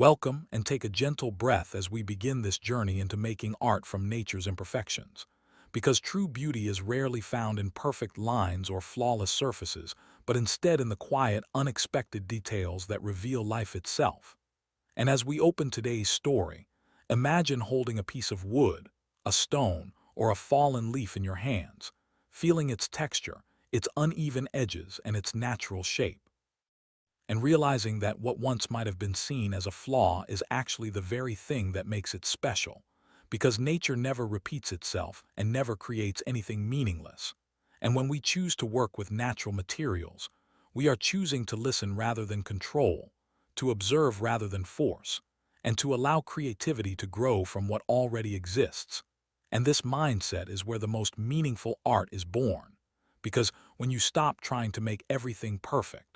Welcome and take a gentle breath as we begin this journey into making art from nature's imperfections. Because true beauty is rarely found in perfect lines or flawless surfaces, but instead in the quiet, unexpected details that reveal life itself. And as we open today's story, imagine holding a piece of wood, a stone, or a fallen leaf in your hands, feeling its texture, its uneven edges, and its natural shape, and realizing that what once might have been seen as a flaw is actually the very thing that makes it special, because nature never repeats itself and never creates anything meaningless. And when we choose to work with natural materials, we are choosing to listen rather than control, to observe rather than force, and to allow creativity to grow from what already exists. And this mindset is where the most meaningful art is born, because when you stop trying to make everything perfect,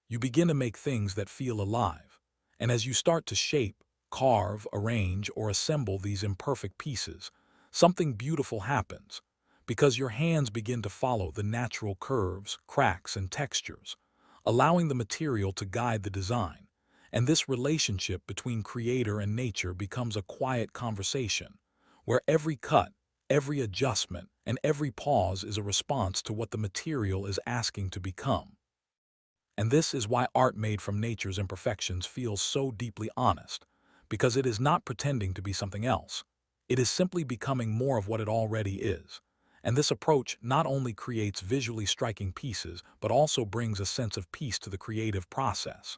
you begin to make things that feel alive. And as you start to shape, carve, arrange, or assemble these imperfect pieces, something beautiful happens, because your hands begin to follow the natural curves, cracks, and textures, allowing the material to guide the design. And this relationship between creator and nature becomes a quiet conversation, where every cut, every adjustment, and every pause is a response to what the material is asking to become. And this is why art made from nature's imperfections feels so deeply honest, because it is not pretending to be something else. It is simply becoming more of what it already is. And this approach not only creates visually striking pieces, but also brings a sense of peace to the creative process.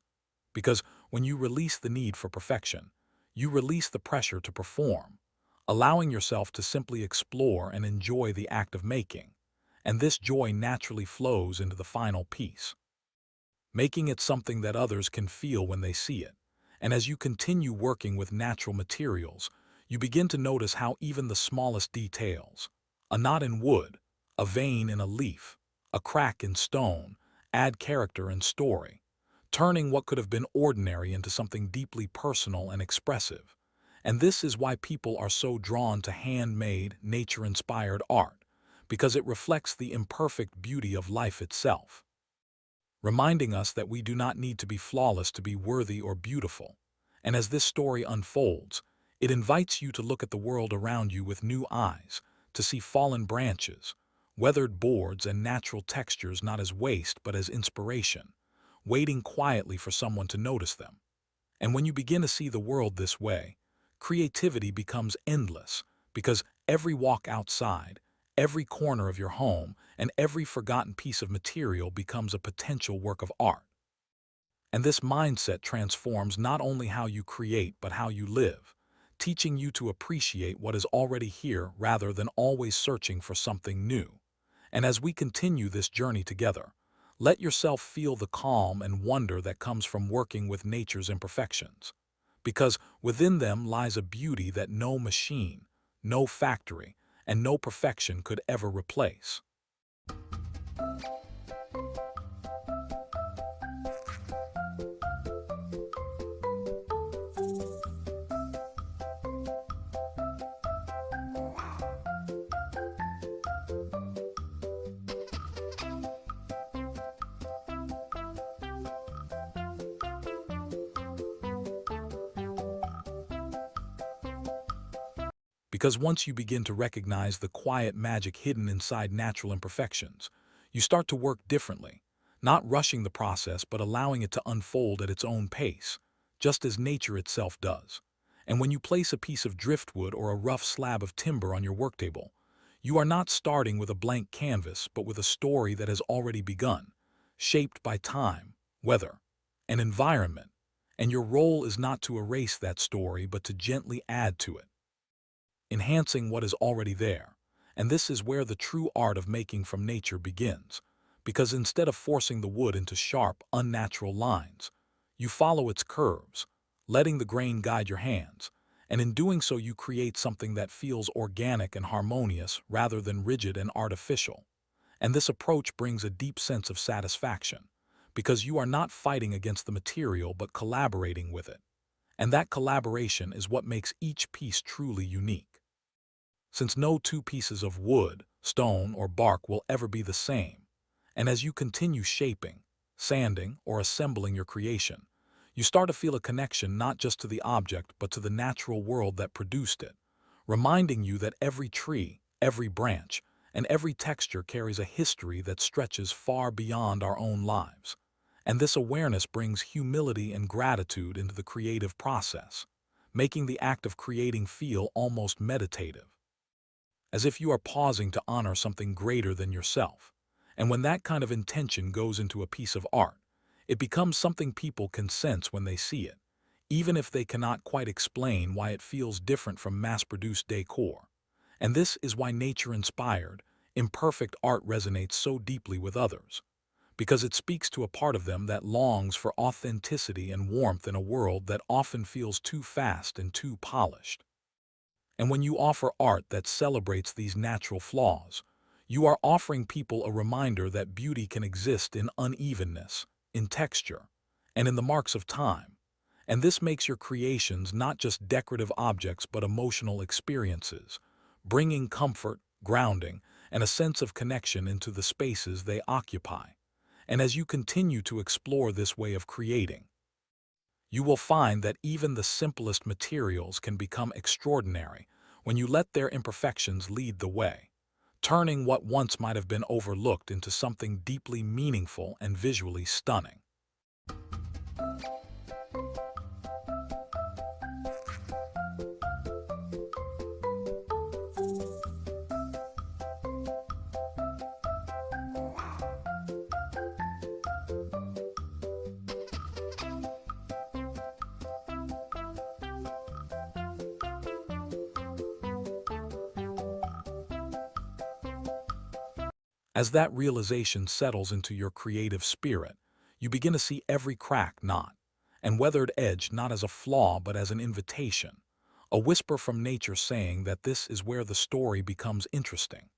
Because when you release the need for perfection, you release the pressure to perform, allowing yourself to simply explore and enjoy the act of making. And this joy naturally flows into the final piece, making it something that others can feel when they see it. And as you continue working with natural materials, you begin to notice how even the smallest details, a knot in wood, a vein in a leaf, a crack in stone, add character and story, turning what could have been ordinary into something deeply personal and expressive. And this is why people are so drawn to handmade, nature-inspired art, because it reflects the imperfect beauty of life itself, reminding us that we do not need to be flawless to be worthy or beautiful. And as this story unfolds, it invites you to look at the world around you with new eyes, to see fallen branches, weathered boards, and natural textures not as waste but as inspiration, waiting quietly for someone to notice them. And when you begin to see the world this way, creativity becomes endless, because every walk outside, every corner of your home, and every forgotten piece of material becomes a potential work of art. And this mindset transforms not only how you create but how you live, teaching you to appreciate what is already here rather than always searching for something new. And as we continue this journey together, let yourself feel the calm and wonder that comes from working with nature's imperfections, because within them lies a beauty that no machine, no factory, and no perfection could ever replace. Because once you begin to recognize the quiet magic hidden inside natural imperfections, you start to work differently, not rushing the process but allowing it to unfold at its own pace, just as nature itself does. And when you place a piece of driftwood or a rough slab of timber on your worktable, you are not starting with a blank canvas but with a story that has already begun, shaped by time, weather, and environment. And your role is not to erase that story but to gently add to it, enhancing what is already there. And this is where the true art of making from nature begins, because instead of forcing the wood into sharp, unnatural lines, you follow its curves, letting the grain guide your hands, and in doing so you create something that feels organic and harmonious rather than rigid and artificial. And this approach brings a deep sense of satisfaction, because you are not fighting against the material but collaborating with it. And that collaboration is what makes each piece truly unique, since no two pieces of wood, stone, or bark will ever be the same. And as you continue shaping, sanding, or assembling your creation, You start to feel a connection not just to the object but to the natural world that produced it, reminding you that every tree, every branch, and every texture carries a history that stretches far beyond our own lives. And this awareness brings humility and gratitude into the creative process, making the act of creating feel almost meditative, as if you are pausing to honor something greater than yourself. And when that kind of intention goes into a piece of art, it becomes something people can sense when they see it, even if they cannot quite explain why it feels different from mass-produced decor. And this is why nature-inspired, imperfect art resonates so deeply with others, because it speaks to a part of them that longs for authenticity and warmth in a world that often feels too fast and too polished. And when you offer art that celebrates these natural flaws, you are offering people a reminder that beauty can exist in unevenness, in texture, and in the marks of time. And this makes your creations not just decorative objects but emotional experiences, bringing comfort, grounding, and a sense of connection into the spaces they occupy. And as you continue to explore this way of creating, you will find that even the simplest materials can become extraordinary when you let their imperfections lead the way, turning what once might have been overlooked into something deeply meaningful and visually stunning. As that realization settles into your creative spirit, you begin to see every crack, knot, and weathered edge not as a flaw but as an invitation, a whisper from nature saying that this is where the story becomes interesting.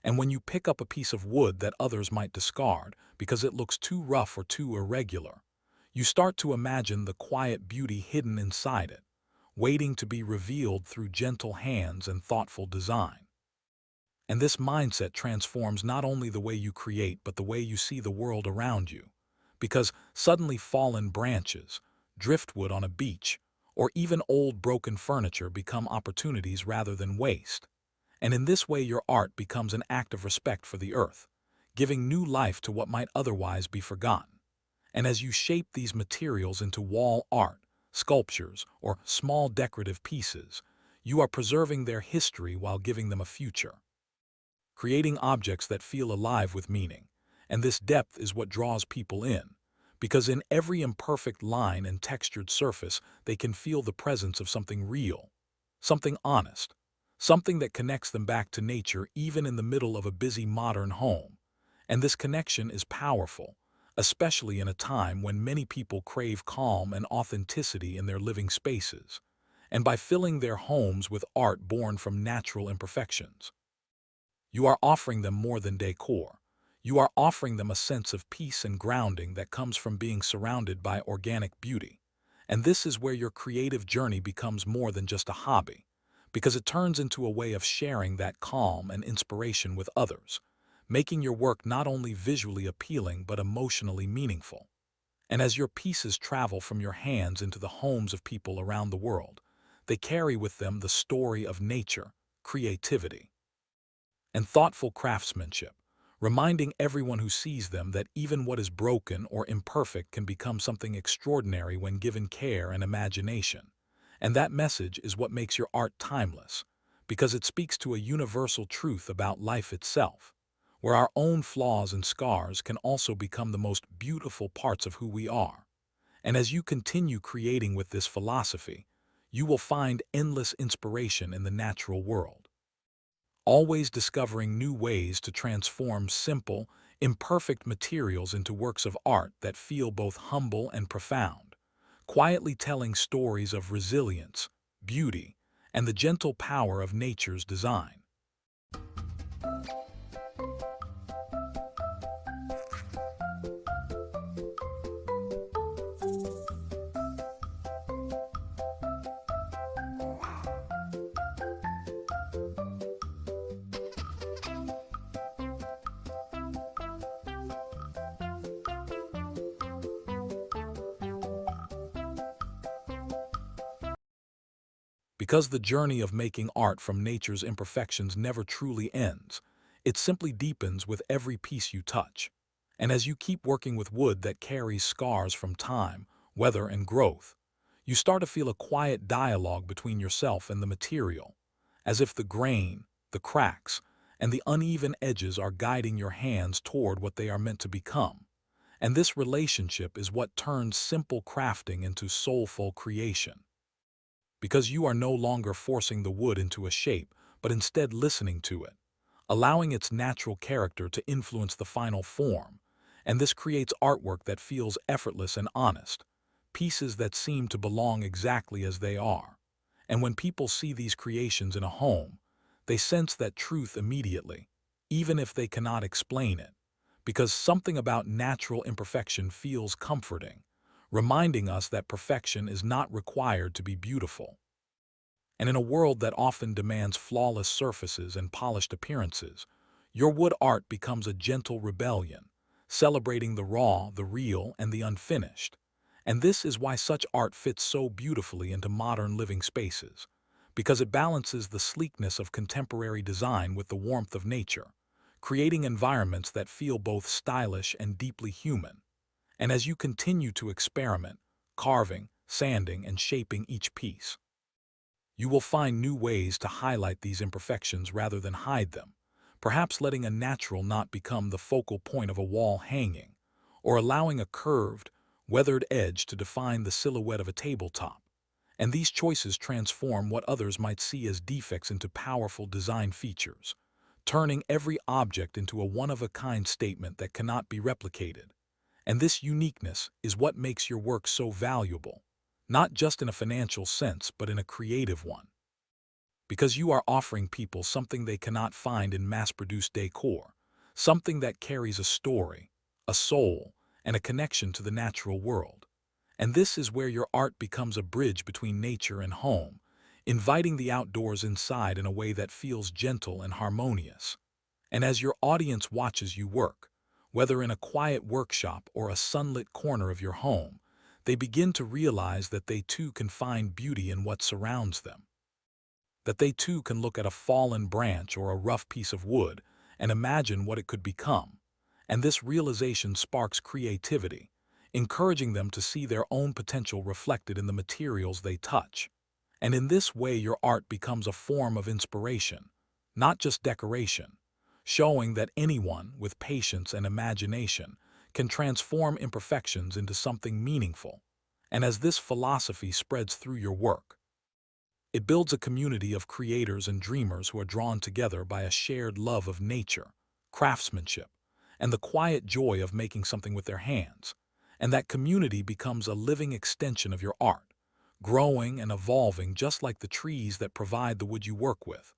And when you pick up a piece of wood that others might discard because it looks too rough or too irregular, you start to imagine the quiet beauty hidden inside it, waiting to be revealed through gentle hands and thoughtful design. And this mindset transforms not only the way you create but the way you see the world around you. Because suddenly fallen branches, driftwood on a beach, or even old broken furniture become opportunities rather than waste. And in this way your art becomes an act of respect for the earth, giving new life to what might otherwise be forgotten. And as you shape these materials into wall art, sculptures, or small decorative pieces, you are preserving their history while giving them a future, creating objects that feel alive with meaning. And this depth is what draws people in, because in every imperfect line and textured surface they can feel the presence of something real, something honest, something that connects them back to nature even in the middle of a busy modern home. And this connection is powerful, especially in a time when many people crave calm and authenticity in their living spaces. And by filling their homes with art born from natural imperfections, you are offering them more than decor. You are offering them a sense of peace and grounding that comes from being surrounded by organic beauty. And this is where your creative journey becomes more than just a hobby, because it turns into a way of sharing that calm and inspiration with others, making your work not only visually appealing but emotionally meaningful. And as your pieces travel from your hands into the homes of people around the world, they carry with them the story of nature, creativity, and thoughtful craftsmanship, reminding everyone who sees them that even what is broken or imperfect can become something extraordinary when given care and imagination. And that message is what makes your art timeless, because it speaks to a universal truth about life itself, where our own flaws and scars can also become the most beautiful parts of who we are. And as you continue creating with this philosophy, you will find endless inspiration in the natural world, always discovering new ways to transform simple, imperfect materials into works of art that feel both humble and profound, quietly telling stories of resilience, beauty, and the gentle power of nature's design. Because the journey of making art from nature's imperfections never truly ends, it simply deepens with every piece you touch. And as you keep working with wood that carries scars from time, weather, and growth, you start to feel a quiet dialogue between yourself and the material, as if the grain, the cracks, and the uneven edges are guiding your hands toward what they are meant to become. And this relationship is what turns simple crafting into soulful creation. Because you are no longer forcing the wood into a shape, but instead listening to it, allowing its natural character to influence the final form. And this creates artwork that feels effortless and honest, pieces that seem to belong exactly as they are. And when people see these creations in a home, they sense that truth immediately, even if they cannot explain it, because something about natural imperfection feels comforting, reminding us that perfection is not required to be beautiful. And in a world that often demands flawless surfaces and polished appearances, your wood art becomes a gentle rebellion, celebrating the raw, the real, and the unfinished. And this is why such art fits so beautifully into modern living spaces, because it balances the sleekness of contemporary design with the warmth of nature, creating environments that feel both stylish and deeply human. And as you continue to experiment, carving, sanding, and shaping each piece, you will find new ways to highlight these imperfections rather than hide them, perhaps letting a natural knot become the focal point of a wall hanging, or allowing a curved, weathered edge to define the silhouette of a tabletop. And these choices transform what others might see as defects into powerful design features, turning every object into a one-of-a-kind statement that cannot be replicated. And this uniqueness is what makes your work so valuable, not just in a financial sense, but in a creative one. Because you are offering people something they cannot find in mass-produced decor, something that carries a story, a soul, and a connection to the natural world. And this is where your art becomes a bridge between nature and home, inviting the outdoors inside in a way that feels gentle and harmonious. And as your audience watches you work, whether in a quiet workshop or a sunlit corner of your home, they begin to realize that they too can find beauty in what surrounds them, that they too can look at a fallen branch or a rough piece of wood and imagine what it could become. And this realization sparks creativity, encouraging them to see their own potential reflected in the materials they touch. And in this way, your art becomes a form of inspiration, not just decoration, showing that anyone with patience and imagination can transform imperfections into something meaningful. And as this philosophy spreads through your work, it builds a community of creators and dreamers who are drawn together by a shared love of nature, craftsmanship, and the quiet joy of making something with their hands. And that community becomes a living extension of your art, growing and evolving just like the trees that provide the wood you work with,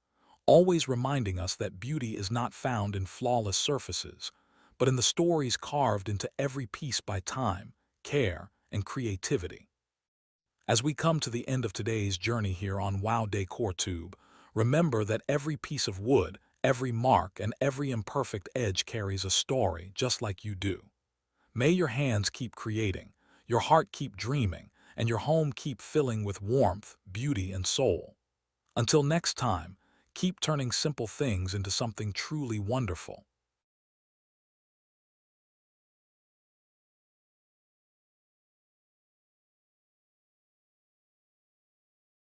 always reminding us that beauty is not found in flawless surfaces, but in the stories carved into every piece by time, care, and creativity. As we come to the end of today's journey here on WOW Decor Tube, remember that every piece of wood, every mark, and every imperfect edge carries a story, just like you do. May your hands keep creating, your heart keep dreaming, and your home keep filling with warmth, beauty, and soul. Until next time, keep turning simple things into something truly wonderful.